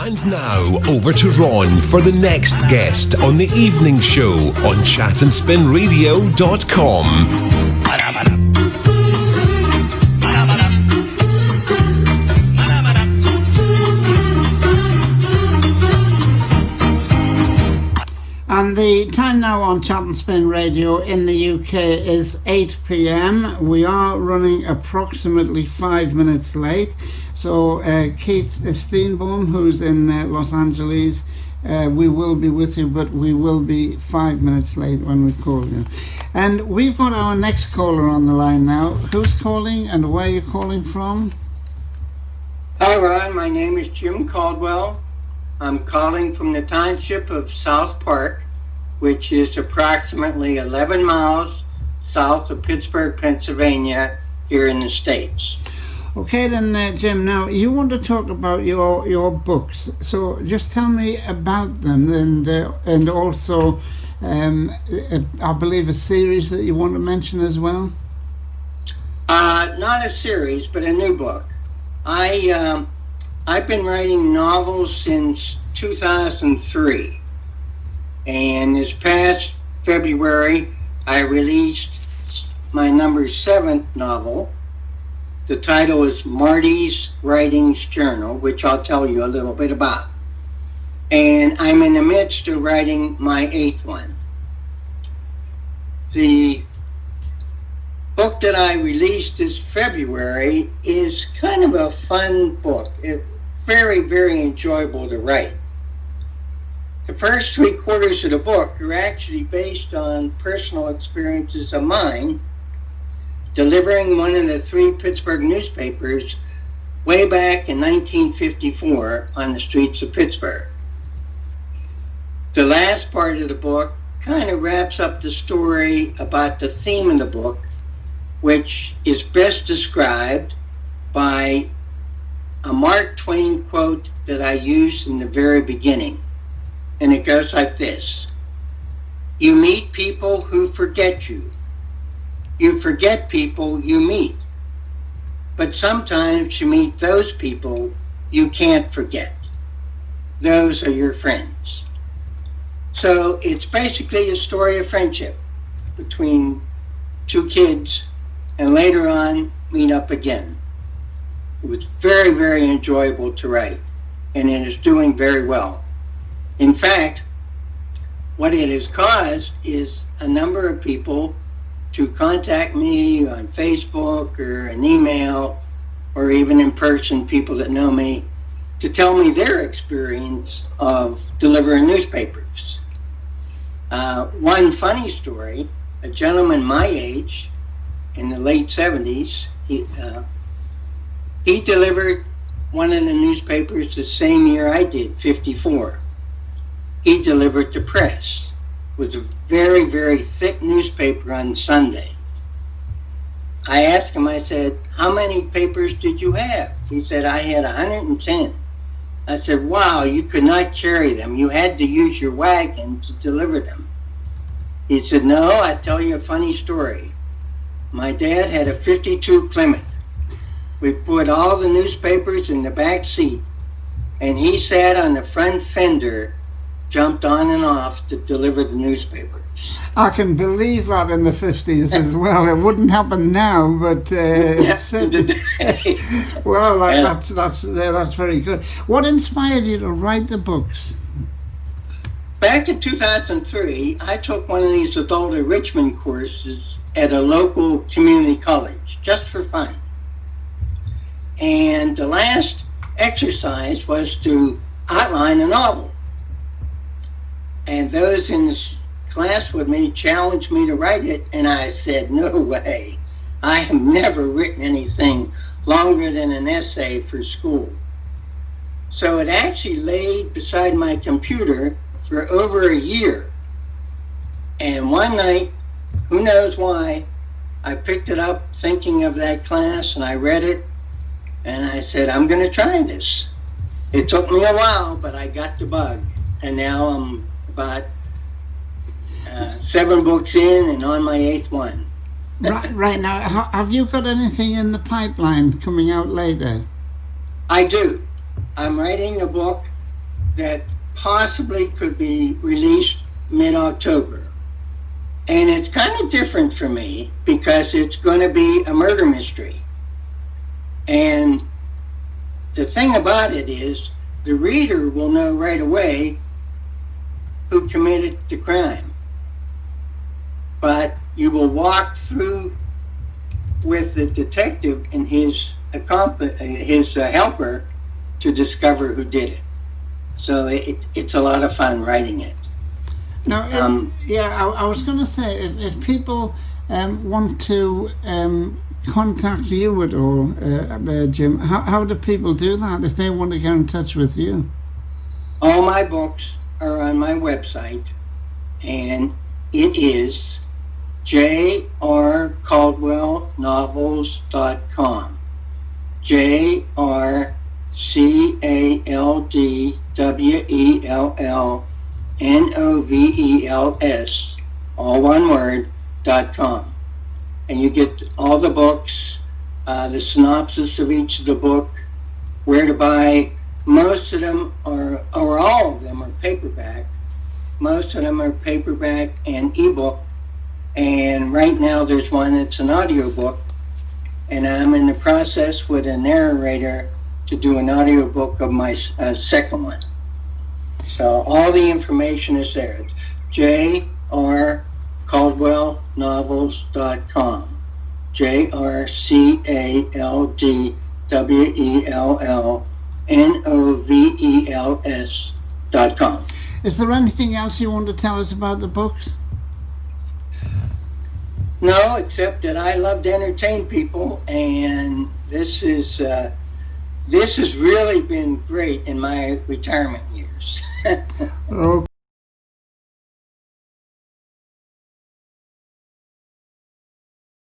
And now, over to Ron for the next guest on the evening show on chatandspinradio.com. And the time now on Chat and Spin Radio in the UK is 8 p.m. We are running approximately 5 minutes late. So Keith Steenbohm, who's in Los Angeles, we will be with you, but we will be 5 minutes late when we call you. And we've got our next caller on the line now. Who's calling and where are you calling from? Hi Ron, my name is Jim Caldwell. I'm calling from the township of South Park, which is approximately 11 miles south of Pittsburgh, Pennsylvania, here in the States. Okay then, Jim, now you want to talk about your books, so just tell me about them and also I believe a series that you want to mention as well? Not a series, but a new book. I've been writing novels since 2003, and this past February I released my number 7th novel. The title is Marty's Writings Journal, which I'll tell you a little bit about. And I'm in the midst of writing my 8th one. The book that I released this February is kind of a fun book. It's very, very enjoyable to write. The first 3/4 of the book are actually based on personal experiences of mine delivering one of the 3 Pittsburgh newspapers way back in 1954 on the streets of Pittsburgh. The last part of the book kind of wraps up the story about the theme of the book, which is best described by a Mark Twain quote that I used in the very beginning. And it goes like this: "You meet people who forget you. You forget people you meet. But sometimes you meet those people you can't forget. Those are your friends." So it's basically a story of friendship between 2 kids, and later on meet up again. It was very, very enjoyable to write, and it is doing very well. In fact, what it has caused is a number of people to contact me on Facebook or an email or even in person, people that know me, to tell me their experience of delivering newspapers. One funny story, a gentleman my age in the late 70s, he delivered one of the newspapers the same year I did, 54. He delivered the Press. It was a very, very thick newspaper on Sunday. I asked him, I said, "How many papers did you have?" He said, "I had 110. I said, "Wow, you could not carry them. You had to use your wagon to deliver them." He said, "No, I tell you a funny story. My dad had a 52 Plymouth. We put all the newspapers in the back seat, and he sat on the front fender, jumped on and off to deliver the newspapers." I can believe that in the 50s as well. It wouldn't happen now, but well, that's very good. What inspired you to write the books? Back in 2003, I took one of these adult enrichment courses at a local community college, just for fun. And the last exercise was to outline a novel. And those in this class with me challenged me to write it, and I said, "No way. I have never written anything longer than an essay for school." So it actually laid beside my computer for over a year. And one night, who knows why, I picked it up thinking of that class, and I read it, and I said, "I'm going to try this." It took me a while, but I got the bug, and now I'm about 7 books in and on my 8th one. Right now, have you got anything in the pipeline coming out later? I do. I'm writing a book that possibly could be released mid-October. And it's kind of different for me because it's going to be a murder mystery. And the thing about it is the reader will know right away who committed the crime. But you will walk through with the detective and his helper to discover who did it. So it's a lot of fun writing it. Now, I was going to say, if people want to contact you at all, Jim, how do people do that if they want to get in touch with you? All my books are on my website, and it is jrcaldwellnovels.com. jrcaldwellnovels, all one word, .com. And you get all the books, the synopsis of each of the book, where to buy. Most of them or all of them are paperback. Most of them are paperback and ebook. And right now there's one that's an audiobook. And I'm in the process with a narrator to do an audiobook of my second one. So all the information is there. jrcaldwellnovels.com. jrcaldwellnovels.com. Is there anything else you want to tell us about the books? No, except that I love to entertain people, and this has really been great in my retirement years. Okay.